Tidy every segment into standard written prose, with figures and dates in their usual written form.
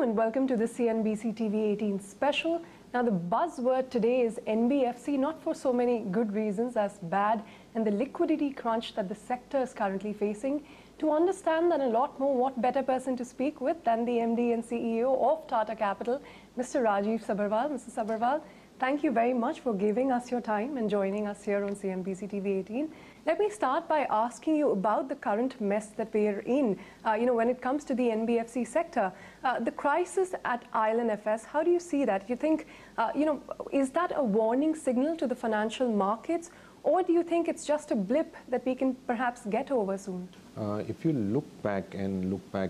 and welcome to the CNBC-TV18 special. Now the buzzword today is NBFC, not for so many good reasons as bad and the liquidity crunch that the sector is currently facing. To understand that a lot more, what better person to speak with than the MD and CEO of Tata Capital, Mr. Rajiv Sabharwal. Mr. Sabharwal, thank you very much for giving us your time and joining us here on CNBC-TV18. Let me start by asking you about the current mess that we are in. When it comes to the NBFC sector, the crisis at IL&FS, how do you see that? You think, is that a warning signal to the financial markets, or do you think it's just a blip that we can perhaps get over soon? If you look back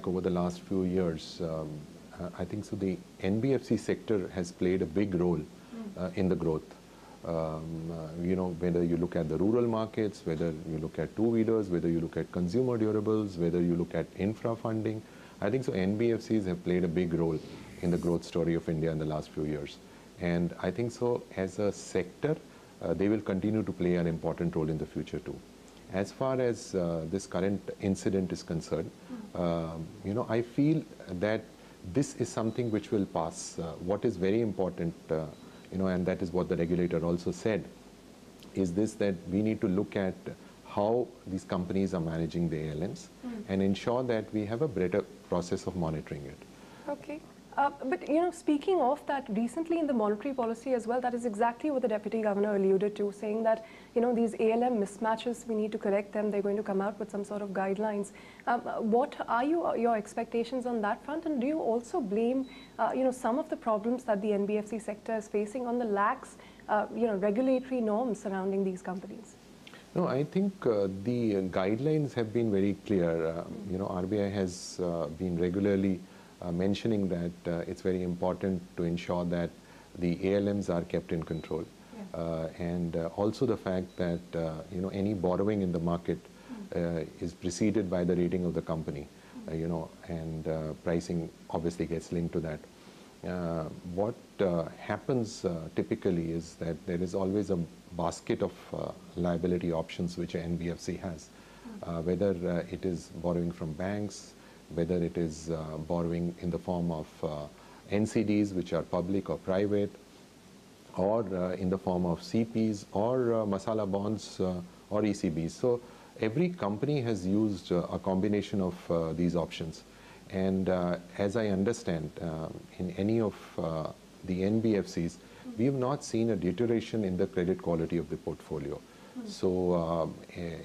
over the last few years, I think so the NBFC sector has played a big role in the growth. Whether you look at the rural markets, whether you look at two-wheelers, whether you look at consumer durables, whether you look at infra funding, I think so NBFCs have played a big role in the growth story of India in the last few years. And I think so as a sector, they will continue to play an important role in the future too. As far as this current incident is concerned, I feel that this is something which will pass. What is very important, and that is what the regulator also said, is this, that we need to look at how these companies are managing the ALMs and ensure that we have a better process of monitoring it. Okay. But speaking of that, recently in the monetary policy as well, that is exactly what the Deputy Governor alluded to, saying that, these ALM mismatches, we need to correct them. They're going to come out with some sort of guidelines. What are your expectations on that front? And do you also blame, some of the problems that the NBFC sector is facing on the lax, regulatory norms surrounding these companies? No, I think the guidelines have been very clear. RBI has been regularly mentioning that it's very important to ensure that the ALMs are kept in control. And also the fact that, any borrowing in the market is preceded by the rating of the company, and pricing obviously gets linked to that. What happens typically is that there is always a basket of liability options which an NBFC has, whether it is borrowing from banks, whether it is borrowing in the form of NCDs, which are public or private, or in the form of CPs, or masala bonds or ECBs. So every company has used a combination of these options. And as I understand, in any of the NBFCs, we have not seen a deterioration in the credit quality of the portfolio. So,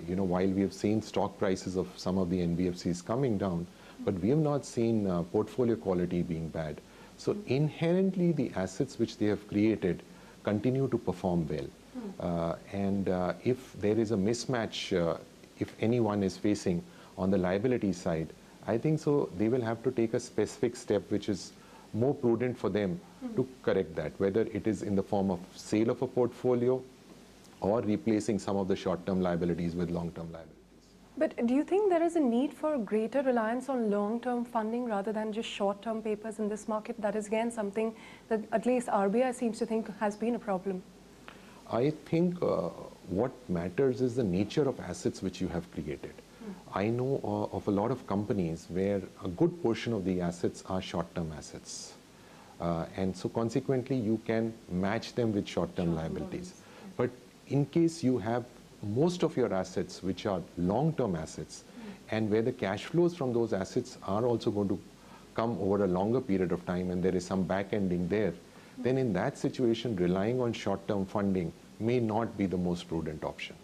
while we have seen stock prices of some of the NBFCs coming down, but we have not seen portfolio quality being bad. So inherently, the assets which they have created continue to perform well. And if there is a mismatch, if anyone is facing on the liability side, I think so they will have to take a specific step which is more prudent for them to correct that, whether it is in the form of sale of a portfolio or replacing some of the short-term liabilities with long-term liabilities. But do you think there is a need for greater reliance on long-term funding rather than just short-term papers in this market? That is again something that at least RBI seems to think has been a problem. I think what matters is the nature of assets which you have created. I know of a lot of companies where a good portion of the assets are short-term assets. And so consequently, you can match them with short-term liabilities. But in case you have most of your assets which are long-term assets, and where the cash flows from those assets are also going to come over a longer period of time, and there is some back-ending there, then in that situation, relying on short-term funding may not be the most prudent option.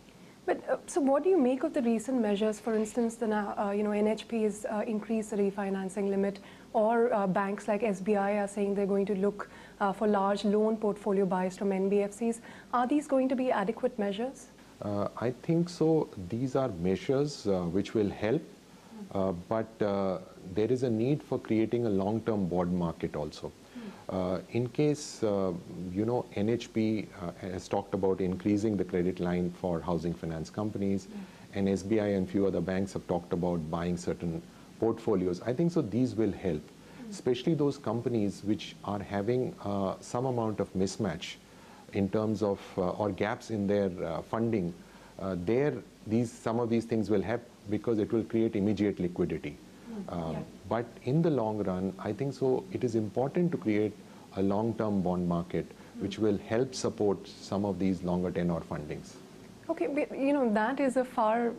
But so what do you make of the recent measures? For instance, the NHP has increased the refinancing limit, or banks like SBI are saying they're going to look for large loan portfolio buys from NBFCs. Are these going to be adequate measures? I think so. These are measures which will help, but there is a need for creating a long-term bond market also. In case, NHP has talked about increasing the credit line for housing finance companies, and SBI and few other banks have talked about buying certain portfolios. I think so these will help, especially those companies which are having some amount of mismatch in terms of or gaps in their funding. Some of these things will help because it will create immediate liquidity. But in the long run, I think so it is important to create a long-term bond market which will help support some of these longer tenor fundings. Okay, but, that is a far,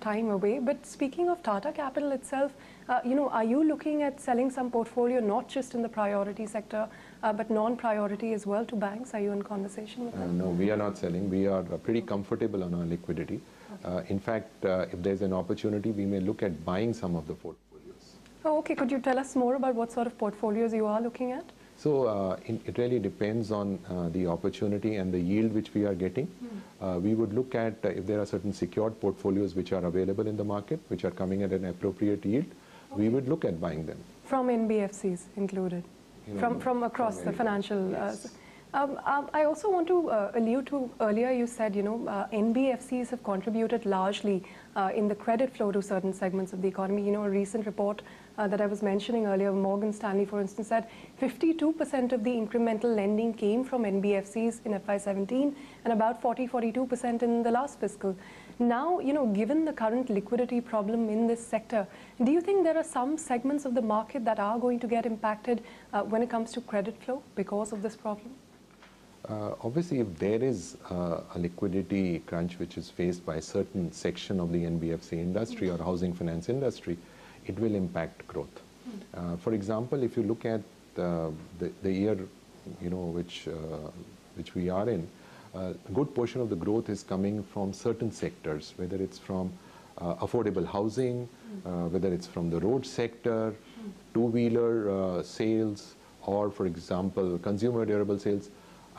time away. But speaking of Tata Capital itself, are you looking at selling some portfolio, not just in the priority sector, but non-priority as well to banks? Are you in conversation with them? No, we are not selling. We are pretty comfortable on our liquidity. In fact, if there's an opportunity, we may look at buying some of the portfolios. Oh, okay. Could you tell us more about what sort of portfolios you are looking at? So it really depends on the opportunity and the yield which we are getting. We would look at if there are certain secured portfolios which are available in the market, which are coming at an appropriate yield, we would look at buying them. From NBFCs included? From across the financial... Yes. I also want to allude to, earlier you said, NBFCs have contributed largely in the credit flow to certain segments of the economy. A recent report that I was mentioning earlier, Morgan Stanley, for instance, said 52% of the incremental lending came from NBFCs in FY17 and about 42% in the last fiscal. Now, given the current liquidity problem in this sector, do you think there are some segments of the market that are going to get impacted when it comes to credit flow because of this problem? Obviously, if there is a liquidity crunch which is faced by a certain section of the NBFC industry or housing finance industry, it will impact growth. For example, if you look at the year which we are in, a good portion of the growth is coming from certain sectors, whether it's from affordable housing, whether it's from the road sector, two-wheeler sales, or, for example, consumer durable sales.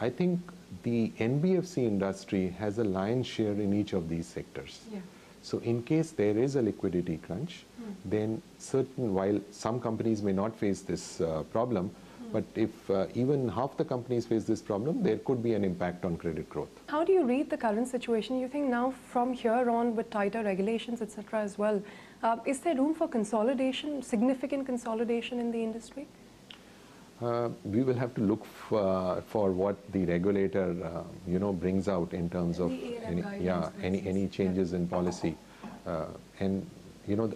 I think the NBFC industry has a lion's share in each of these sectors. Yeah. So in case there is a liquidity crunch, then while some companies may not face this problem, but if even half the companies face this problem, there could be an impact on credit growth. How do you read the current situation? You think now from here on with tighter regulations, etc. as well, is there room for consolidation, significant consolidation in the industry? We will have to look for what the regulator, brings out in terms of any changes in policy, and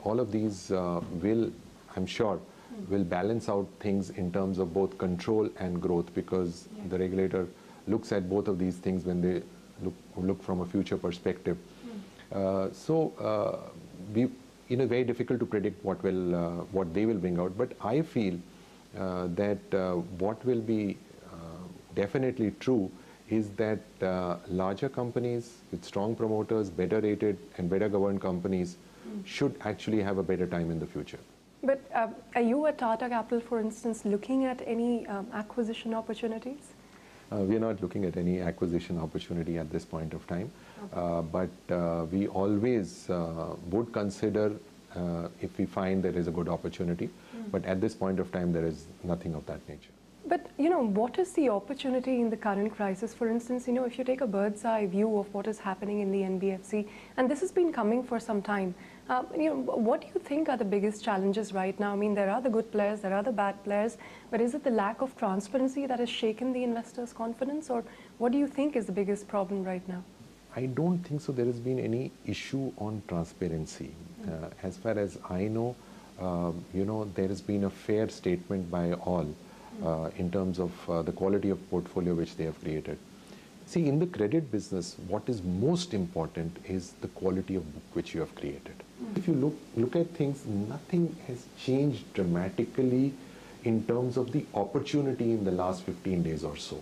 all of these will, I'm sure, will balance out things in terms of both control and growth, because the regulator looks at both of these things when they look from a future perspective. Very difficult to predict what they will bring out, but I feel that what will be definitely true is that larger companies with strong promoters, better rated and better governed companies should actually have a better time in the future. But are you at Tata Capital, for instance, looking at any acquisition opportunities? We are not looking at any acquisition opportunity at this point of time, but we always would consider if we find there is a good opportunity. But at this point of time, there is nothing of that nature. But, what is the opportunity in the current crisis? For instance, if you take a bird's eye view of what is happening in the NBFC, and this has been coming for some time, what do you think are the biggest challenges right now? I mean, there are the good players, there are the bad players, but is it the lack of transparency that has shaken the investors' confidence, or what do you think is the biggest problem right now? I don't think so there has been any issue on transparency. As far as I know, there has been a fair statement by all in terms of the quality of portfolio which they have created. See, in the credit business, what is most important is the quality of book which you have created. If you look at things, nothing has changed dramatically in terms of the opportunity in the last 15 days or so.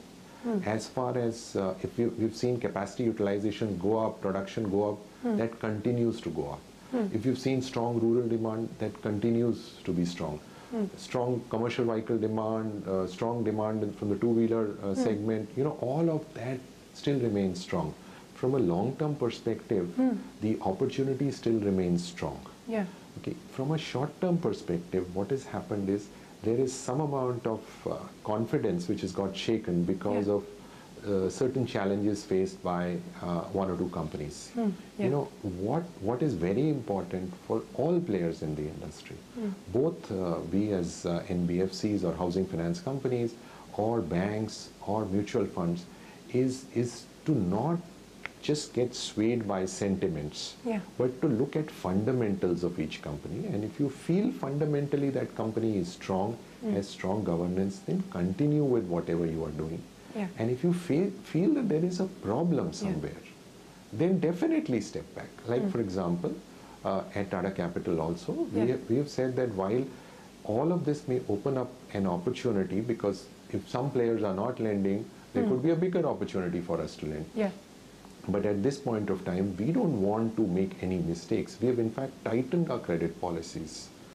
As far as if we've seen capacity utilization go up, production go up, that continues to go up. If you've seen strong rural demand, that continues to be strong. Strong commercial vehicle demand, strong demand from the two-wheeler segment, all of that still remains strong. From a long-term perspective, the opportunity still remains strong. Yeah. Okay. From a short-term perspective, what has happened is there is some amount of confidence which has got shaken because of certain challenges faced by one or two companies. What is very important for all players in the industry, both we as NBFCs or housing finance companies or banks or mutual funds, is to not just get swayed by sentiments, but to look at fundamentals of each company. And if you feel fundamentally that company is strong, has strong governance, then continue with whatever you are doing. And if you feel that there is a problem somewhere, then definitely step back. Like for example, at Tata Capital also, we have said that while all of this may open up an opportunity, because if some players are not lending, there could be a bigger opportunity for us to lend. But at this point of time, we don't want to make any mistakes. We have in fact tightened our credit policies